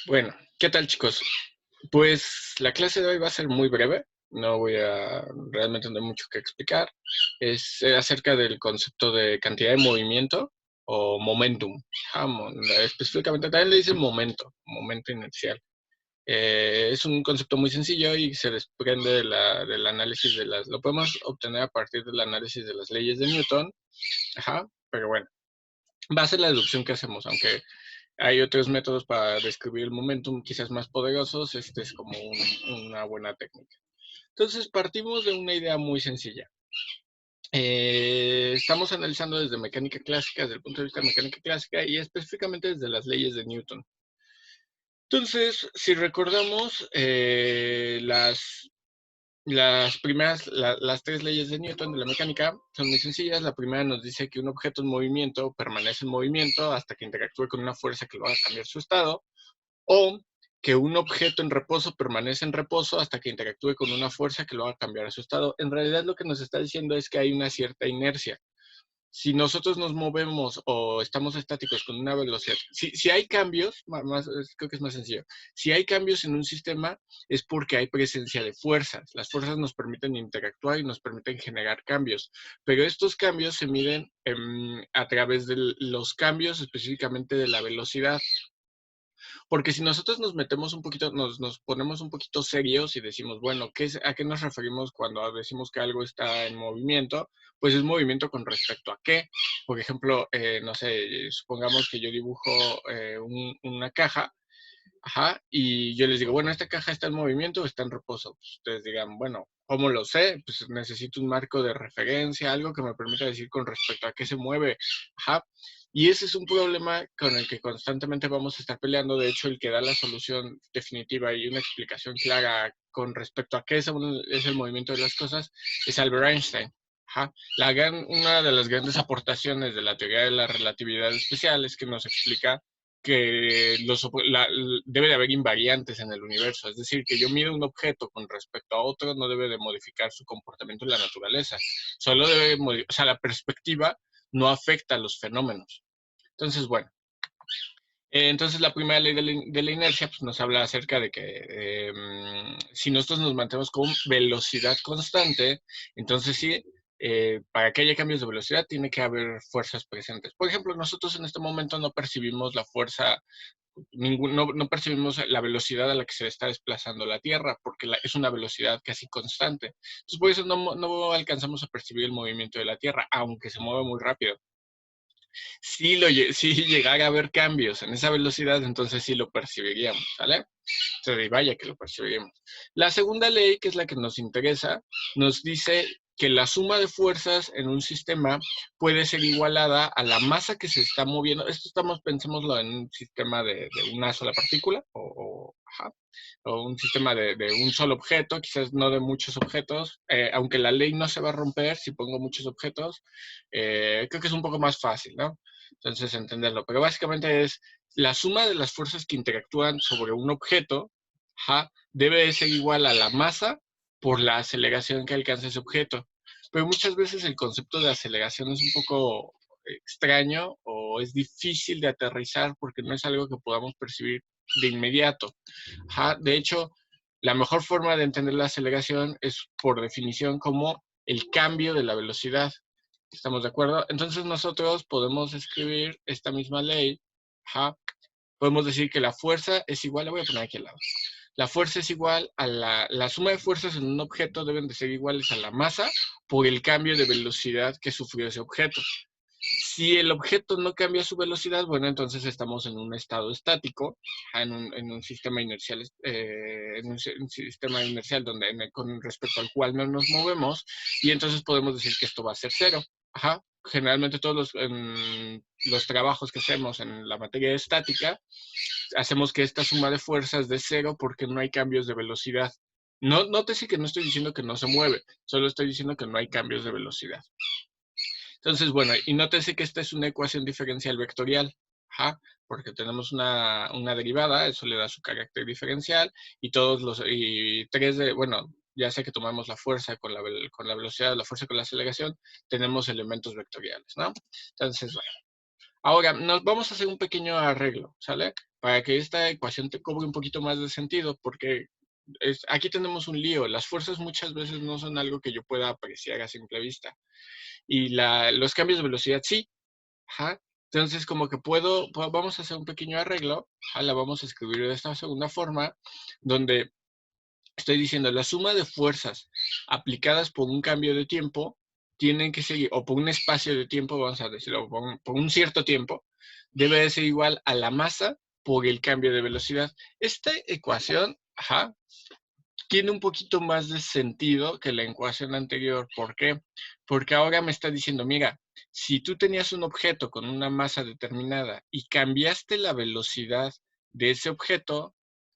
Bueno, ¿qué tal, chicos? Pues la clase de hoy va a ser muy breve, no voy a realmente tener mucho que explicar. Es acerca del concepto de cantidad de movimiento o momentum. Específicamente también le dicen momento inercial. Es un concepto muy sencillo y se desprende del análisis lo podemos obtener a partir del análisis de las leyes de Newton. Pero bueno, va a ser la deducción que hacemos, aunque hay otros métodos para describir el momentum quizás más poderosos. Este es como una buena técnica. Entonces partimos de una idea muy sencilla. Estamos analizando desde mecánica clásica, desde el punto de vista de mecánica clásica y específicamente desde las leyes de Newton. Entonces, si recordamos, las tres leyes de Newton de la mecánica son muy sencillas. La primera nos dice que un objeto en movimiento permanece en movimiento hasta que interactúe con una fuerza que lo haga cambiar su estado, o que un objeto en reposo permanece en reposo hasta que interactúe con una fuerza que lo haga cambiar su estado. En realidad lo que nos está diciendo es que hay una cierta inercia. Si nosotros nos movemos o estamos estáticos con una velocidad, si hay cambios, creo que es más sencillo, si hay cambios en un sistema es porque hay presencia de fuerzas. Las fuerzas nos permiten interactuar y nos permiten generar cambios, pero estos cambios se miden a través de los cambios específicamente de la velocidad. Porque si nosotros nos metemos un poquito, nos ponemos un poquito serios y decimos, bueno, ¿a qué nos referimos cuando decimos que algo está en movimiento? Pues es movimiento con respecto a qué. Por ejemplo, no sé, supongamos que yo dibujo una caja, y yo les digo, bueno, ¿esta caja está en movimiento o está en reposo? Pues ustedes digan, bueno, ¿cómo lo sé? Pues necesito un marco de referencia, algo que me permita decir con respecto a qué se mueve. Ajá. Y ese es un problema con el que constantemente vamos a estar peleando. De hecho, el que da la solución definitiva y una explicación clara con respecto a qué es el movimiento de las cosas es Albert Einstein. Ajá. Una de las grandes aportaciones de la teoría de la relatividad especial es que nos explica que debe de haber invariantes en el universo. Es decir, que yo mido un objeto con respecto a otro no debe de modificar su comportamiento en la naturaleza. Solo la perspectiva no afecta a los fenómenos. Entonces, bueno, entonces la primera ley de la inercia pues, nos habla acerca de que si nosotros nos mantenemos con velocidad constante, entonces sí, para que haya cambios de velocidad tiene que haber fuerzas presentes. Por ejemplo, nosotros en este momento no percibimos la fuerza, no percibimos la velocidad a la que se está desplazando la Tierra, porque es una velocidad casi constante. Entonces por eso no alcanzamos a percibir el movimiento de la Tierra, aunque se mueve muy rápido. Si llegara a haber cambios en esa velocidad, entonces sí lo percibiríamos, ¿sale? Entonces, vaya que lo percibiríamos. La segunda ley, que es la que nos interesa, nos dice que la suma de fuerzas en un sistema puede ser igualada a la masa que se está moviendo. Pensémoslo en un sistema de una sola partícula, o un sistema de un solo objeto, quizás no de muchos objetos, aunque la ley no se va a romper si pongo muchos objetos. Creo que es un poco más fácil, ¿no? Entonces, entenderlo. Pero básicamente es la suma de las fuerzas que interactúan sobre un objeto, debe ser igual a la masa por la aceleración que alcanza ese objeto. Pero muchas veces el concepto de aceleración es un poco extraño o es difícil de aterrizar porque no es algo que podamos percibir de inmediato. De hecho, la mejor forma de entender la aceleración es por definición como el cambio de la velocidad. ¿Estamos de acuerdo? Entonces nosotros podemos escribir esta misma ley. Podemos decir que la fuerza es igual, la voy a poner aquí al lado. La fuerza es igual a la suma de fuerzas en un objeto deben de ser iguales a la masa por el cambio de velocidad que sufrió ese objeto. Si el objeto no cambia su velocidad, bueno, entonces estamos en un estado estático, en un sistema inercial, un sistema inercial con respecto al cual no nos movemos, y entonces podemos decir que esto va a ser cero. Generalmente todos los trabajos que hacemos en la materia de estática, hacemos que esta suma de fuerzas de cero porque no hay cambios de velocidad. No, nótese que no estoy diciendo que no se mueve, solo estoy diciendo que no hay cambios de velocidad. Entonces, bueno, y nótese que esta es una ecuación diferencial vectorial, porque tenemos una derivada, eso le da su carácter diferencial, bueno, ya sea que tomamos la fuerza con la velocidad, la fuerza con la aceleración, tenemos elementos vectoriales, ¿no? Entonces, bueno. Ahora, nos vamos a hacer un pequeño arreglo, ¿sale? Para que esta ecuación te cobre un poquito más de sentido, porque aquí tenemos un lío. Las fuerzas muchas veces no son algo que yo pueda apreciar a simple vista. Y los cambios de velocidad sí. Ajá. Entonces, como que vamos a hacer un pequeño arreglo. Ajá, la vamos a escribir de esta segunda forma, donde estoy diciendo la suma de fuerzas aplicadas por un cambio de tiempo tienen que seguir, o por un espacio de tiempo, vamos a decirlo, por un cierto tiempo, debe de ser igual a la masa por el cambio de velocidad. Esta ecuación, ajá, tiene un poquito más de sentido que la ecuación anterior. ¿Por qué? Porque ahora me está diciendo, mira, si tú tenías un objeto con una masa determinada y cambiaste la velocidad de ese objeto,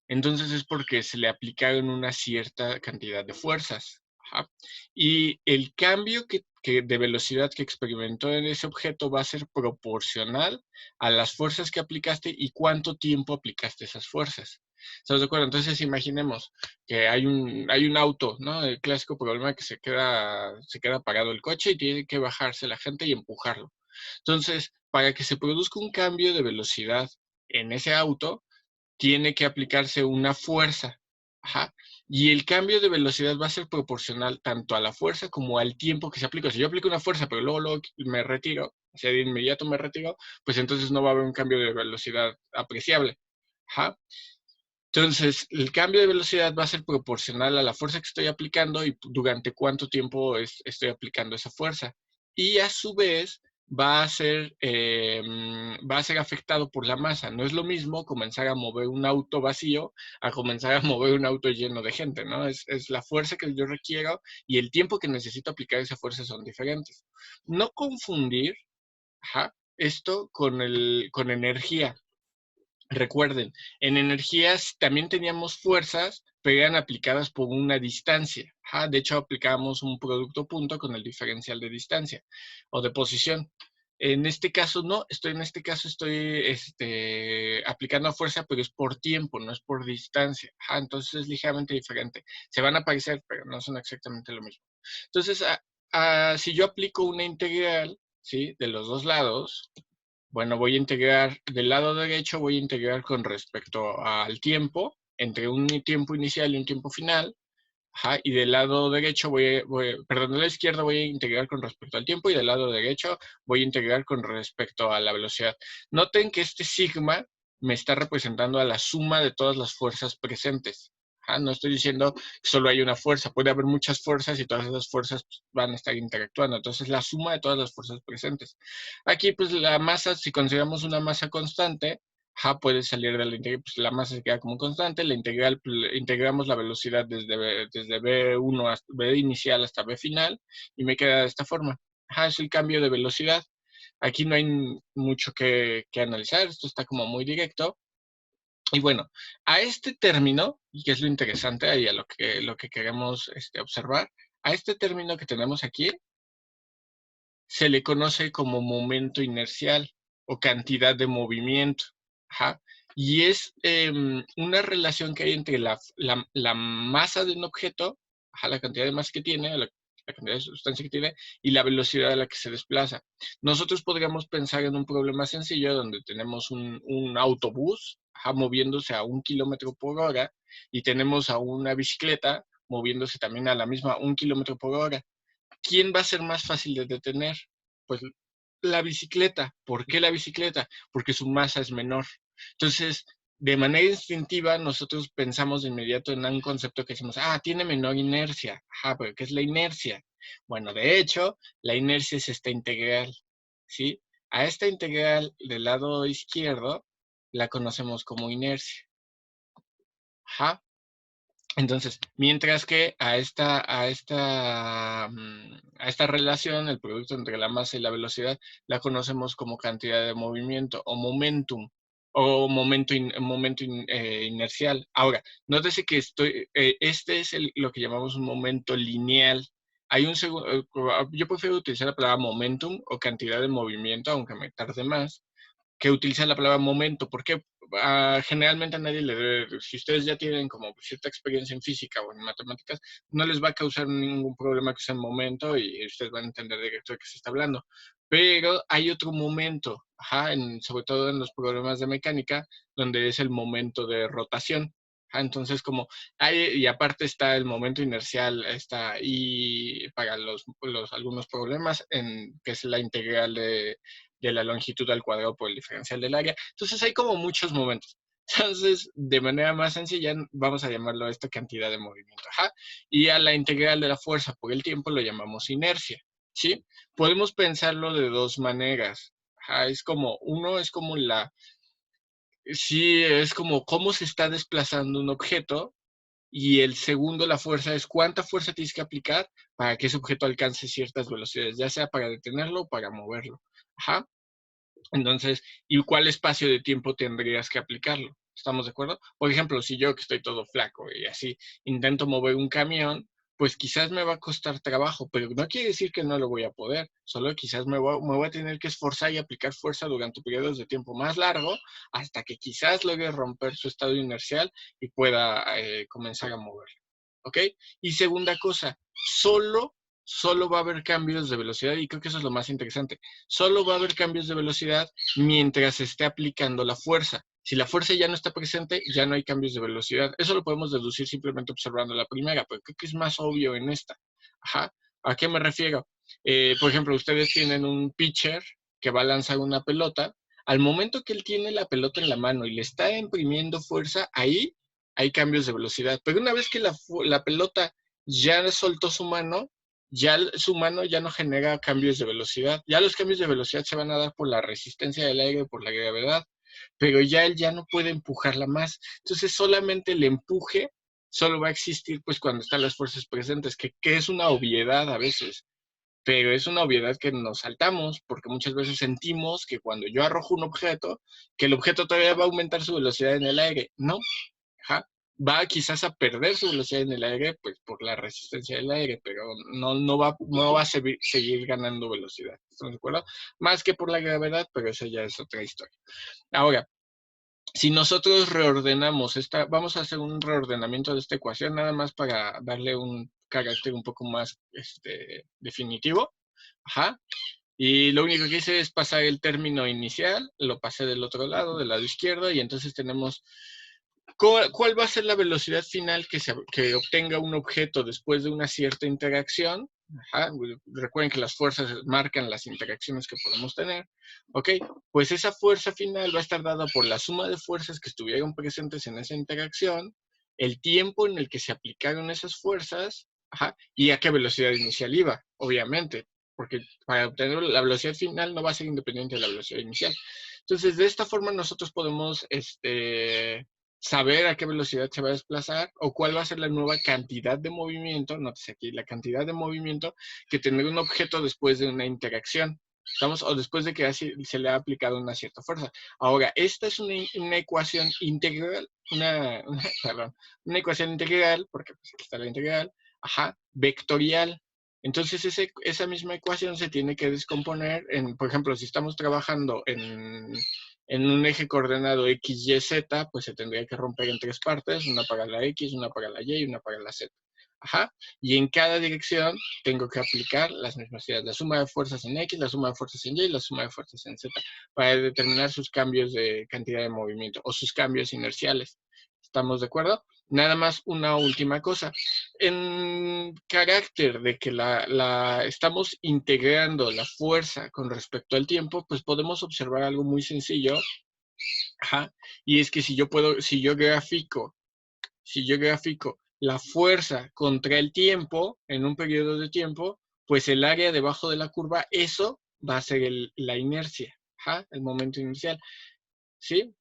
entonces es porque se le aplicaron una cierta cantidad de fuerzas. Ajá. Y el cambio de velocidad que experimentó en ese objeto va a ser proporcional a las fuerzas que aplicaste y cuánto tiempo aplicaste esas fuerzas. ¿Estás de acuerdo? Entonces imaginemos que hay un auto, ¿no? El clásico problema que se queda parado el coche y tiene que bajarse la gente y empujarlo. Entonces, para que se produzca un cambio de velocidad en ese auto, tiene que aplicarse una fuerza. Ajá. Y el cambio de velocidad va a ser proporcional tanto a la fuerza como al tiempo que se aplica. Si yo aplico una fuerza, pero luego me retiro, o sea, de inmediato me retiro, pues entonces no va a haber un cambio de velocidad apreciable. Ajá. Entonces, el cambio de velocidad va a ser proporcional a la fuerza que estoy aplicando y durante cuánto tiempo estoy aplicando esa fuerza. Y a su vez va a ser afectado por la masa. No es lo mismo comenzar a mover un auto vacío a comenzar a mover un auto lleno de gente, ¿no? Es la fuerza que yo requiero y el tiempo que necesito aplicar esa fuerza son diferentes. No confundir, ajá, esto con energía. Recuerden, en energías también teníamos fuerzas, pero eran aplicadas por una distancia. Ajá, de hecho, aplicábamos un producto punto con el diferencial de distancia o de posición. En este caso no, estoy aplicando fuerza, pero es por tiempo, no es por distancia. Ajá, entonces es ligeramente diferente. Se van a parecer, pero no son exactamente lo mismo. Entonces, si yo aplico una integral, ¿sí? De los dos lados, bueno, voy a integrar del lado derecho, voy a integrar con respecto al tiempo, entre un tiempo inicial y un tiempo final. Ajá, y del lado derecho perdón, de la izquierda voy a integrar con respecto al tiempo y del lado derecho voy a integrar con respecto a la velocidad. Noten que este sigma me está representando a la suma de todas las fuerzas presentes. Ajá, no estoy diciendo que solo hay una fuerza, puede haber muchas fuerzas y todas esas fuerzas van a estar interactuando. Entonces, la suma de todas las fuerzas presentes. Aquí, pues la masa, si consideramos una masa constante, puede salir de la integral, pues la masa se queda como constante, la integral, integramos la velocidad desde B1 hasta B inicial hasta B final, y me queda de esta forma. Es el cambio de velocidad. Aquí no hay mucho que analizar, esto está como muy directo. Y bueno, a este término, y que es lo interesante ahí a lo que queremos observar, a este término que tenemos aquí, se le conoce como momento inercial o cantidad de movimiento. Ajá. Y es una relación que hay entre la masa de un objeto, ajá, la cantidad de masa que tiene, la cantidad de sustancia que tiene, y la velocidad a la que se desplaza. Nosotros podríamos pensar en un problema sencillo donde tenemos un autobús, ajá, moviéndose a 1 km/h y tenemos a una bicicleta moviéndose también a la misma 1 km/h. ¿Quién va a ser más fácil de detener? Pues la bicicleta. ¿Por qué la bicicleta? Porque su masa es menor. Entonces, de manera instintiva, nosotros pensamos de inmediato en un concepto que decimos, tiene menor inercia. Pero ¿qué es la inercia? Bueno, de hecho, la inercia es esta integral, ¿sí? A esta integral del lado izquierdo la conocemos como inercia. Entonces, mientras que a esta relación, el producto entre la masa y la velocidad, la conocemos como cantidad de movimiento o momentum, o momento inercial. Ahora, nótese que este es lo que llamamos un momento lineal. Yo prefiero utilizar la palabra momentum o cantidad de movimiento, aunque me tarde más, que utiliza la palabra momento. ¿Por qué? Generalmente a nadie le debe, si ustedes ya tienen como cierta experiencia en física o en matemáticas, no les va a causar ningún problema que sea en momento y ustedes van a entender directo de qué se está hablando. Pero hay otro momento, sobre todo en los problemas de mecánica, donde es el momento de rotación. Entonces, como y aparte está el momento inercial, y para algunos problemas, que es la integral de la longitud al cuadrado por el diferencial del área. Entonces, hay como muchos momentos. Entonces, de manera más sencilla, vamos a llamarlo a esta cantidad de movimiento. Y a la integral de la fuerza por el tiempo lo llamamos inercia. ¿Sí? Podemos pensarlo de dos maneras. Es como, uno es como sí, es como cómo se está desplazando un objeto, y el segundo, la fuerza, es cuánta fuerza tienes que aplicar para que ese objeto alcance ciertas velocidades, ya sea para detenerlo o para moverlo. Entonces, ¿y cuál espacio de tiempo tendrías que aplicarlo? ¿Estamos de acuerdo? Por ejemplo, si yo que estoy todo flaco y así intento mover un camión, pues quizás me va a costar trabajo, pero no quiere decir que no lo voy a poder. Solo quizás me voy a tener que esforzar y aplicar fuerza durante periodos de tiempo más largo hasta que quizás logre romper su estado inercial y pueda comenzar a moverlo. ¿Ok? Y segunda cosa, solo va a haber cambios de velocidad, y creo que eso es lo más interesante. Solo va a haber cambios de velocidad mientras se esté aplicando la fuerza. Si la fuerza ya no está presente, ya no hay cambios de velocidad. Eso lo podemos deducir simplemente observando la primera, pero creo que es más obvio en esta. ¿A qué me refiero? Por ejemplo, ustedes tienen un pitcher que va a lanzar una pelota. Al momento que él tiene la pelota en la mano y le está imprimiendo fuerza, ahí hay cambios de velocidad. Pero una vez que la pelota ya soltó su mano, ya su mano ya no genera cambios de velocidad. Ya los cambios de velocidad se van a dar por la resistencia del aire, por la gravedad, pero ya él ya no puede empujarla más. Entonces solamente el empuje solo va a existir pues cuando están las fuerzas presentes, que es una obviedad a veces, pero es una obviedad que nos saltamos porque muchas veces sentimos que cuando yo arrojo un objeto, que el objeto todavía va a aumentar su velocidad en el aire. No, va quizás a perder su velocidad en el aire, pues por la resistencia del aire, pero no va a seguir ganando velocidad. ¿Estamos de acuerdo? Más que por la gravedad, pero eso ya es otra historia. Ahora, si nosotros reordenamos vamos a hacer un reordenamiento de esta ecuación nada más para darle un carácter un poco más definitivo. Y lo único que hice es pasar el término inicial, lo pasé del otro lado, del lado izquierdo, y entonces tenemos ¿cuál va a ser la velocidad final que obtenga un objeto después de una cierta interacción? Recuerden que las fuerzas marcan las interacciones que podemos tener. Ok, pues esa fuerza final va a estar dada por la suma de fuerzas que estuvieron presentes en esa interacción, el tiempo en el que se aplicaron esas fuerzas, y a qué velocidad inicial iba, obviamente, porque para obtener la velocidad final no va a ser independiente de la velocidad inicial. Entonces, de esta forma nosotros podemos saber a qué velocidad se va a desplazar o cuál va a ser la nueva cantidad de movimiento, nótese aquí, la cantidad de movimiento que tendrá un objeto después de una interacción, o después de que se le ha aplicado una cierta fuerza. Ahora, esta es una ecuación integral, perdón, una ecuación integral, porque pues aquí está la integral, vectorial. Entonces, esa misma ecuación se tiene que descomponer por ejemplo, si estamos trabajando en un eje coordenado X, Y, Z, pues se tendría que romper en tres partes, una para la X, una para la Y y una para la Z. Y en cada dirección tengo que aplicar las mismas ideas, la suma de fuerzas en X, la suma de fuerzas en Y y la suma de fuerzas en Z, para determinar sus cambios de cantidad de movimiento o sus cambios inerciales. ¿Estamos de acuerdo? Nada más una última cosa. En carácter de que estamos integrando la fuerza con respecto al tiempo, pues podemos observar algo muy sencillo. Y es que si yo grafico la fuerza contra el tiempo en un periodo de tiempo, pues el área debajo de la curva, eso va a ser la inercia, el momento inicial. ¿Sí?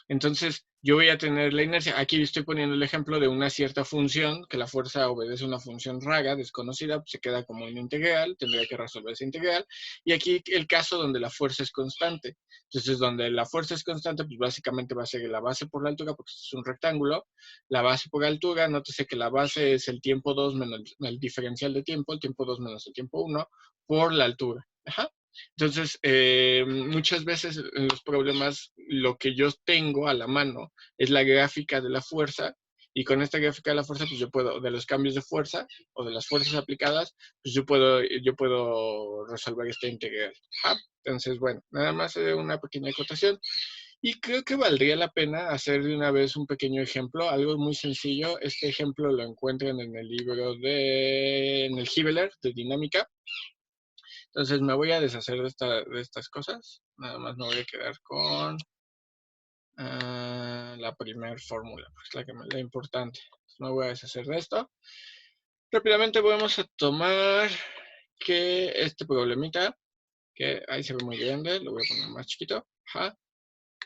Entonces, yo voy a tener la inercia. Aquí estoy poniendo el ejemplo de una cierta función, que la fuerza obedece a una función rara, desconocida, pues se queda como una integral, tendría que resolver esa integral. Y aquí el caso donde la fuerza es constante. Entonces, donde la fuerza es constante, pues básicamente va a ser la base por la altura, porque esto es un rectángulo. La base por altura, nótese que la base es el tiempo 2 menos el diferencial de tiempo, el tiempo 2 menos el tiempo 1, por la altura. Entonces, muchas veces en los problemas lo que yo tengo a la mano es la gráfica de la fuerza Y con esta gráfica de la fuerza, pues yo puedo, de los cambios de fuerza o de las fuerzas aplicadas, pues yo puedo resolver esta integral. Ajá. Entonces, bueno, nada más una pequeña acotación. Y creo que valdría la pena hacer de una vez un pequeño ejemplo, algo muy sencillo. Este ejemplo lo encuentran en el libro en el Hibbeler de dinámica. Entonces me voy a deshacer de estas cosas. Nada más me voy a quedar con la primera fórmula, pues la importante. Entonces me voy a deshacer de esto. Rápidamente vamos a tomar que este problemita, que ahí se ve muy grande, lo voy a poner más chiquito. Ajá.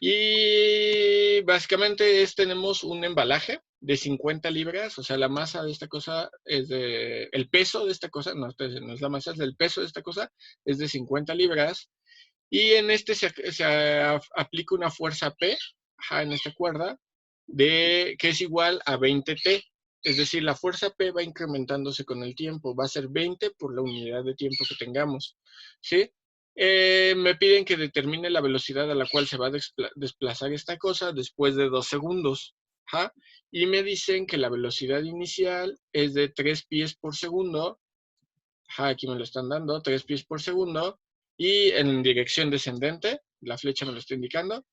Y básicamente tenemos un embalaje de 50 libras, o sea, la masa de esta cosa es el peso de esta cosa, no es la masa, es el peso de esta cosa, es de 50 libras. Y en se aplica una fuerza P, ajá, en esta cuerda, que es igual a 20T. Es decir, la fuerza P va incrementándose con el tiempo, va a ser 20 por la unidad de tiempo que tengamos, ¿sí? Me piden que determine la velocidad a la cual se va a desplazar esta cosa después de 2 segundos. ¿Ja? Y me dicen que la velocidad inicial es de 3 pies por segundo. ¿Ja? Aquí me lo están dando, 3 pies por segundo. Y en dirección descendente, la flecha me lo está indicando.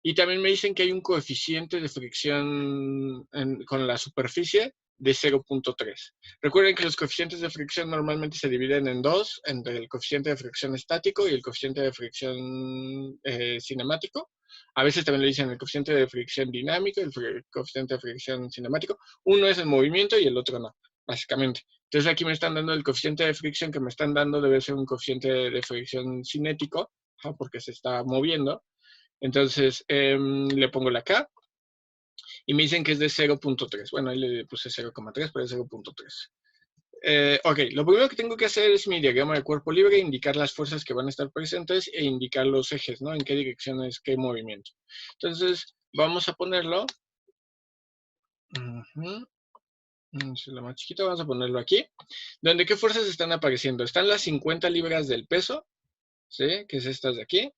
Y también me dicen que hay un coeficiente de fricción con la superficie de 0.3. Recuerden que los coeficientes de fricción normalmente se dividen en dos, entre el coeficiente de fricción estático y el coeficiente de fricción cinemático. A veces también le dicen el coeficiente de fricción dinámico y el coeficiente de fricción cinemático. Uno es el movimiento y el otro no, básicamente. Entonces aquí me están dando el coeficiente de fricción que me están dando debe ser un coeficiente de fricción cinético, porque se está moviendo. Entonces le pongo la K y me dicen que es de 0.3. Bueno, ahí le puse 0,3, pero es 0.3. Ok, lo primero que tengo que hacer es mi diagrama de cuerpo libre, indicar las fuerzas que van a estar presentes e indicar los ejes, ¿no? En qué direcciones, qué movimiento. Entonces, vamos a ponerlo. Es lo más chiquito, vamos a ponerlo aquí. Donde qué fuerzas están apareciendo. Están las 50 libras del peso, ¿sí? Que es estas de aquí.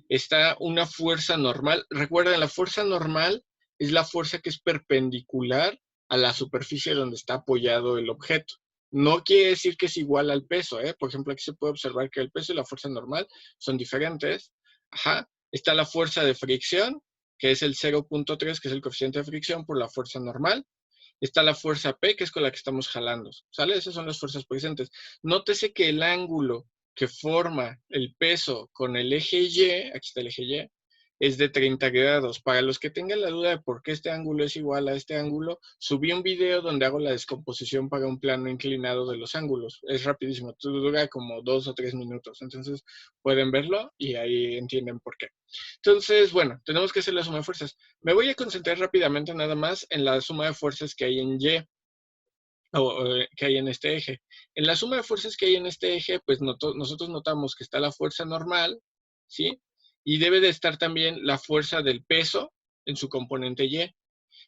Está una fuerza normal. Recuerden, la fuerza normal es la fuerza que es perpendicular a la superficie donde está apoyado el objeto. No quiere decir que es igual al peso, ¿eh? Por ejemplo, aquí se puede observar que el peso y la fuerza normal son diferentes. Ajá. Está la fuerza de fricción, que es el 0.3, que es el coeficiente de fricción por la fuerza normal. Está la fuerza P, que es con la que estamos jalando, ¿sale? Esas son las fuerzas presentes. Nótese que el ángulo que forma el peso con el eje Y, aquí está el eje Y, es de 30 grados. Para los que tengan la duda de por qué este ángulo es igual a este ángulo, subí un video donde hago la descomposición para un plano inclinado de los ángulos. Es rapidísimo, dura como 2 o 3 minutos. Entonces pueden verlo y ahí entienden por qué. Entonces, bueno, tenemos que hacer la suma de fuerzas. Me voy a concentrar rápidamente nada más en la suma de fuerzas que hay en Y, o que hay en este eje. En la suma de fuerzas que hay en este eje, pues nosotros notamos que está la fuerza normal, ¿sí? Y debe de estar también la fuerza del peso en su componente Y.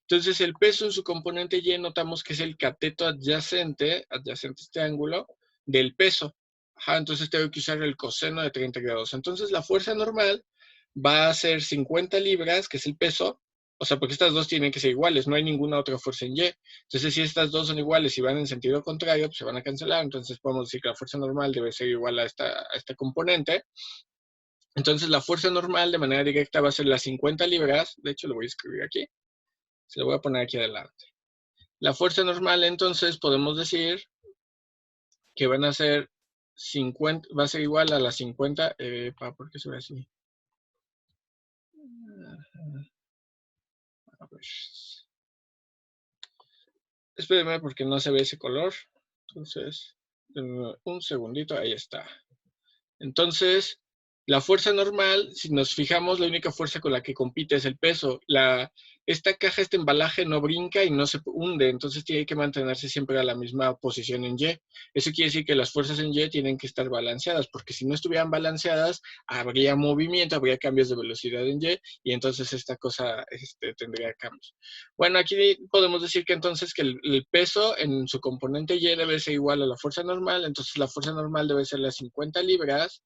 Entonces, el peso en su componente Y notamos que es el cateto adyacente a este ángulo, del peso. Ajá, entonces tengo que usar el coseno de 30 grados. Entonces, la fuerza normal va a ser 50 libras, que es el peso, o sea, porque estas dos tienen que ser iguales, no hay ninguna otra fuerza en Y. Entonces, si estas dos son iguales y van en sentido contrario, pues se van a cancelar. Entonces, podemos decir que la fuerza normal debe ser igual a este componente. Entonces, la fuerza normal de manera directa va a ser las 50 libras. De hecho, lo voy a escribir aquí. Se lo voy a poner aquí adelante. La fuerza normal, entonces, podemos decir que van a ser 50, va a ser igual a las 50, ¿por qué se ve así? A ver. Espérenme porque no se ve ese color. Entonces, un segundito, ahí está. Entonces, la fuerza normal, si nos fijamos, la única fuerza con la que compite es el peso. Esta caja, este embalaje no brinca y no se hunde, entonces tiene que mantenerse siempre a la misma posición en Y. Eso quiere decir que las fuerzas en Y tienen que estar balanceadas, porque si no estuvieran balanceadas, habría movimiento, habría cambios de velocidad en Y entonces esta cosa tendría cambios. Bueno, aquí podemos decir que entonces que el peso en su componente Y debe ser igual a la fuerza normal, entonces la fuerza normal debe ser las 50 libras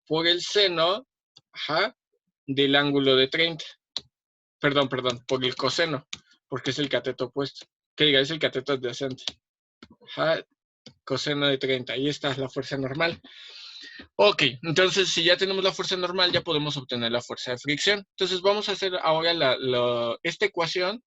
por el seno, del ángulo de 30. Perdón, por el coseno, porque es el cateto opuesto. que diga, es el cateto adyacente. Ajá, coseno de 30. Ahí está la fuerza normal. Ok, entonces si ya tenemos la fuerza normal, ya podemos obtener la fuerza de fricción. Entonces vamos a hacer ahora esta ecuación.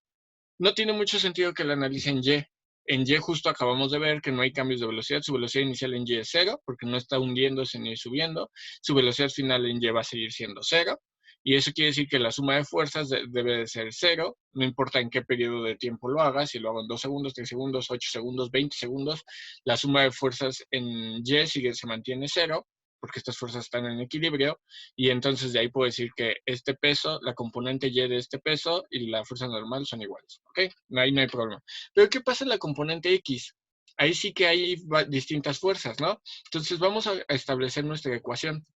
No tiene mucho sentido que la analice en Y. En Y justo acabamos de ver que no hay cambios de velocidad. Su velocidad inicial en Y es 0, porque no está hundiéndose ni subiendo. Su velocidad final en Y va a seguir siendo 0. Y eso quiere decir que la suma de fuerzas debe de ser 0, no importa en qué periodo de tiempo lo haga, si lo hago en 2 segundos, 3 segundos, 8 segundos, 20 segundos, la suma de fuerzas en Y se mantiene 0, porque estas fuerzas están en equilibrio, y entonces de ahí puedo decir que este peso, la componente Y de este peso y la fuerza normal son iguales, ¿ok? Ahí no hay problema. Pero ¿qué pasa en la componente X? Ahí sí que hay distintas fuerzas, ¿no? Entonces vamos a establecer nuestra ecuación,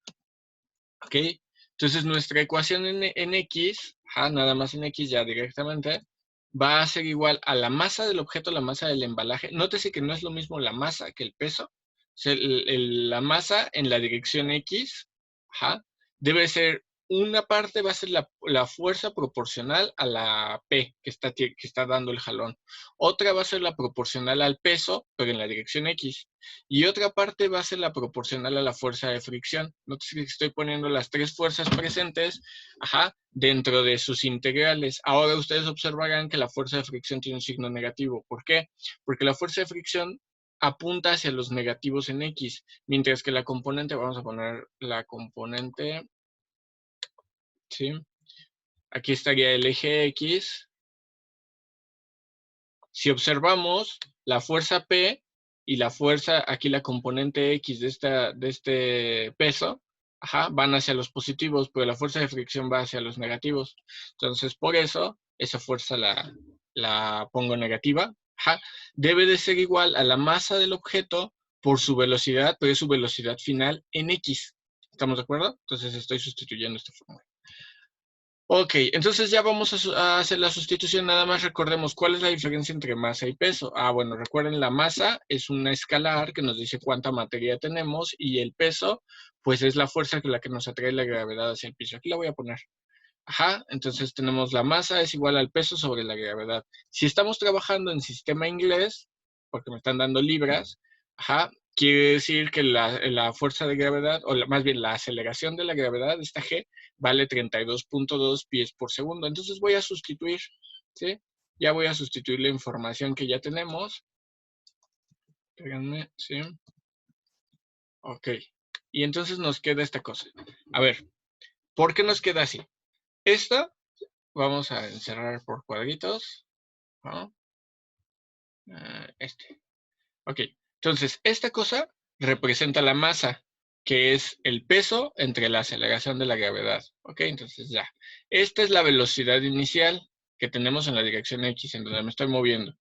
¿ok? Entonces nuestra ecuación en X, nada más en X ya directamente, va a ser igual a la masa del objeto, la masa del embalaje. Nótese que no es lo mismo la masa que el peso. O sea, la masa en la dirección X, debe ser, una parte va a ser la fuerza proporcional a la P que está dando el jalón. Otra va a ser la proporcional al peso, pero en la dirección X. Y otra parte va a ser la proporcional a la fuerza de fricción. Nótese que estoy poniendo las tres fuerzas presentes, dentro de sus integrales. Ahora ustedes observarán que la fuerza de fricción tiene un signo negativo. ¿Por qué? Porque la fuerza de fricción apunta hacia los negativos en X, mientras que la componente, vamos a poner la componente, ¿sí? Aquí estaría el eje X. Si observamos, la fuerza P y la fuerza, aquí la componente X de este peso, van hacia los positivos, pero la fuerza de fricción va hacia los negativos. Entonces, por eso, esa fuerza la pongo negativa. Debe de ser igual a la masa del objeto por su velocidad, pero es su velocidad final en X. ¿Estamos de acuerdo? Entonces, estoy sustituyendo esta fórmula. Ok, entonces ya vamos a hacer la sustitución. Nada más recordemos cuál es la diferencia entre masa y peso. Bueno, recuerden, la masa es una escalar que nos dice cuánta materia tenemos y el peso, pues es la fuerza que nos atrae la gravedad hacia el piso. Aquí la voy a poner. Entonces tenemos la masa es igual al peso sobre la gravedad. Si estamos trabajando en sistema inglés, porque me están dando libras, quiere decir que la fuerza de gravedad, o más bien la aceleración de la gravedad, esta G, vale 32.2 pies por segundo. Entonces voy a sustituir, ¿sí? Ya voy a sustituir la información que ya tenemos. Espérenme, ¿sí? Ok. Y entonces nos queda esta cosa. A ver, ¿por qué nos queda así? Esta, vamos a encerrar por cuadritos, ¿no? Ok, entonces esta cosa representa la masa, que es el peso entre la aceleración de la gravedad. Ok, entonces ya. Esta es la velocidad inicial que tenemos en la dirección X, en donde me estoy moviendo.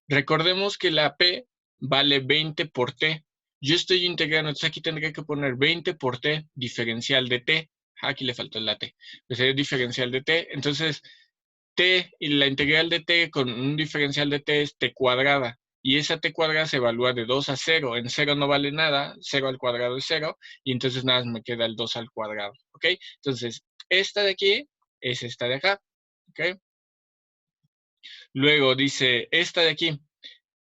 Recordemos que la P vale 20 por T. Yo estoy integrando, entonces aquí tendría que poner 20 por T, diferencial de T. Aquí le faltó la T. Pues es diferencial de T. Entonces, T y la integral de T con un diferencial de T es T cuadrada. Y esa T cuadrada se evalúa de 2 a 0. En 0 no vale nada, 0 al cuadrado es 0, y entonces nada más me queda el 2 al cuadrado, ¿ok? Entonces, esta de aquí es esta de acá, ¿ok? Luego dice, esta de aquí,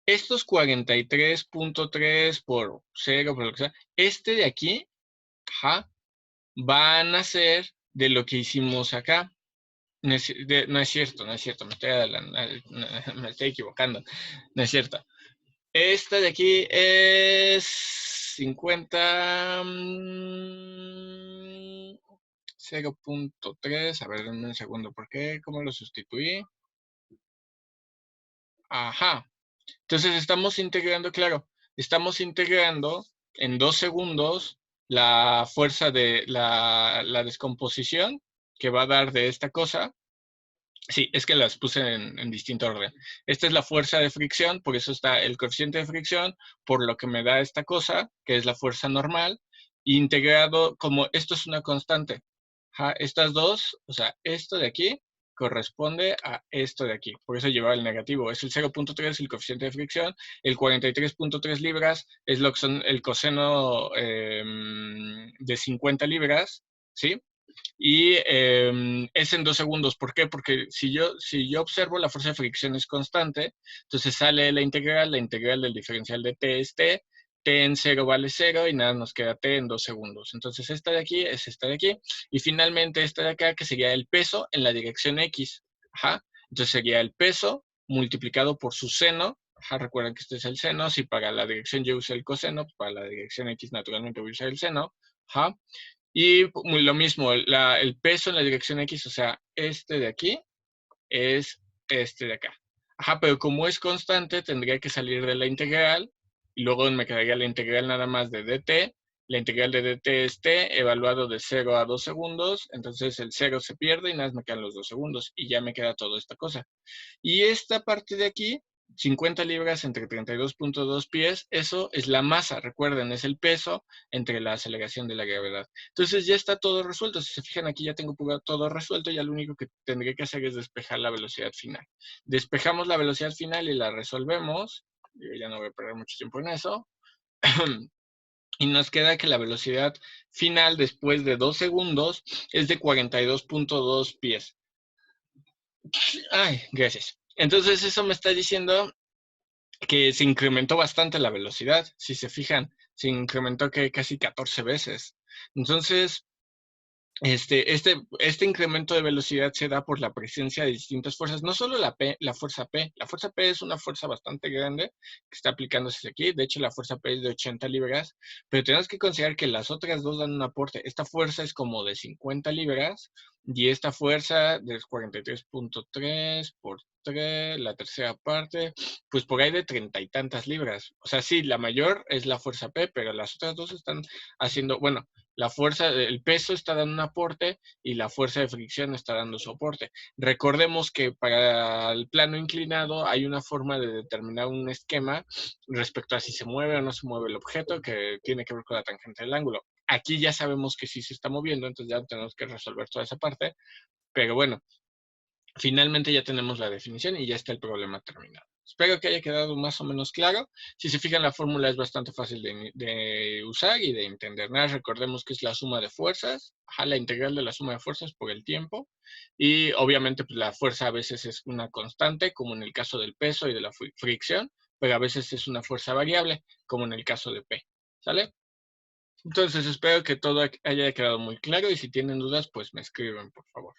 estos 43.3 por 0, por lo que sea, este de aquí, van a ser de lo que hicimos acá. No es cierto, me estoy equivocando. No es cierto. Esta de aquí es 50... 0.3. A ver, denme un segundo. ¿Por qué? ¿Cómo lo sustituí? Entonces estamos integrando, claro, estamos integrando en 2 segundos la fuerza de la descomposición que va a dar de esta cosa. Sí, es que las puse en distinto orden. Esta es la fuerza de fricción, por eso está el coeficiente de fricción, por lo que me da esta cosa, que es la fuerza normal, integrado como esto es una constante. Estas dos, o sea, esto de aquí corresponde a esto de aquí. Por eso lleva el negativo. Es el 0.3 el coeficiente de fricción. El 43.3 libras es lo que son el coseno de 50 libras, ¿sí? y es en 2 segundos. ¿Por qué? Porque si yo observo la fuerza de fricción es constante, entonces sale la integral del diferencial de t es t en 0 vale 0 y nada, nos queda t en 2 segundos. Entonces esta de aquí es esta de aquí. Y finalmente esta de acá, que sería el peso en la dirección X. Ajá. Entonces sería el peso multiplicado por su seno. Ajá, recuerden que este es el seno. Si para la dirección Y usé el coseno, pues para la dirección X naturalmente voy a usar el seno. Ajá. Y lo mismo, el peso en la dirección X, o sea, este de aquí es este de acá. Ajá, pero como es constante, tendría que salir de la integral y luego me quedaría la integral nada más de dt. La integral de dt es t evaluado de 0 a 2 segundos, entonces el 0 se pierde y nada más me quedan los 2 segundos y ya me queda toda esta cosa. Y esta parte de aquí, 50 libras entre 32.2 pies, eso es la masa, recuerden, es el peso entre la aceleración de la gravedad. Entonces ya está todo resuelto. Si se fijan aquí ya tengo todo resuelto, ya lo único que tendría que hacer es despejar la velocidad final. Despejamos la velocidad final y la resolvemos. Yo ya no voy a perder mucho tiempo en eso. Y nos queda que la velocidad final después de 2 segundos es de 42.2 pies. Ay, gracias. Entonces eso me está diciendo que se incrementó bastante la velocidad. Si se fijan, se incrementó que casi 14 veces. Entonces, este incremento de velocidad se da por la presencia de distintas fuerzas, no solo la fuerza P. La fuerza P es una fuerza bastante grande que está aplicándose aquí. De hecho, la fuerza P es de 80 libras, pero tenemos que considerar que las otras dos dan un aporte. Esta fuerza es como de 50 libras y esta fuerza de 43.3 por 3, la tercera parte, pues por ahí de 30 y tantas libras. O sea, sí, la mayor es la fuerza P, pero las otras dos están haciendo, bueno, la fuerza, el peso está dando un aporte y la fuerza de fricción está dando soporte. Recordemos que para el plano inclinado hay una forma de determinar un esquema respecto a si se mueve o no se mueve el objeto, que tiene que ver con la tangente del ángulo. Aquí ya sabemos que sí se está moviendo, entonces ya tenemos que resolver toda esa parte, pero bueno, finalmente ya tenemos la definición y ya está el problema terminado. Espero que haya quedado más o menos claro. Si se fijan, la fórmula es bastante fácil de usar y de entender. Nada, recordemos que es la suma de fuerzas, la integral de la suma de fuerzas por el tiempo. Y obviamente pues, la fuerza a veces es una constante, como en el caso del peso y de la fricción, pero a veces es una fuerza variable, como en el caso de P. ¿Sale? Entonces espero que todo haya quedado muy claro y si tienen dudas, pues me escriben, por favor.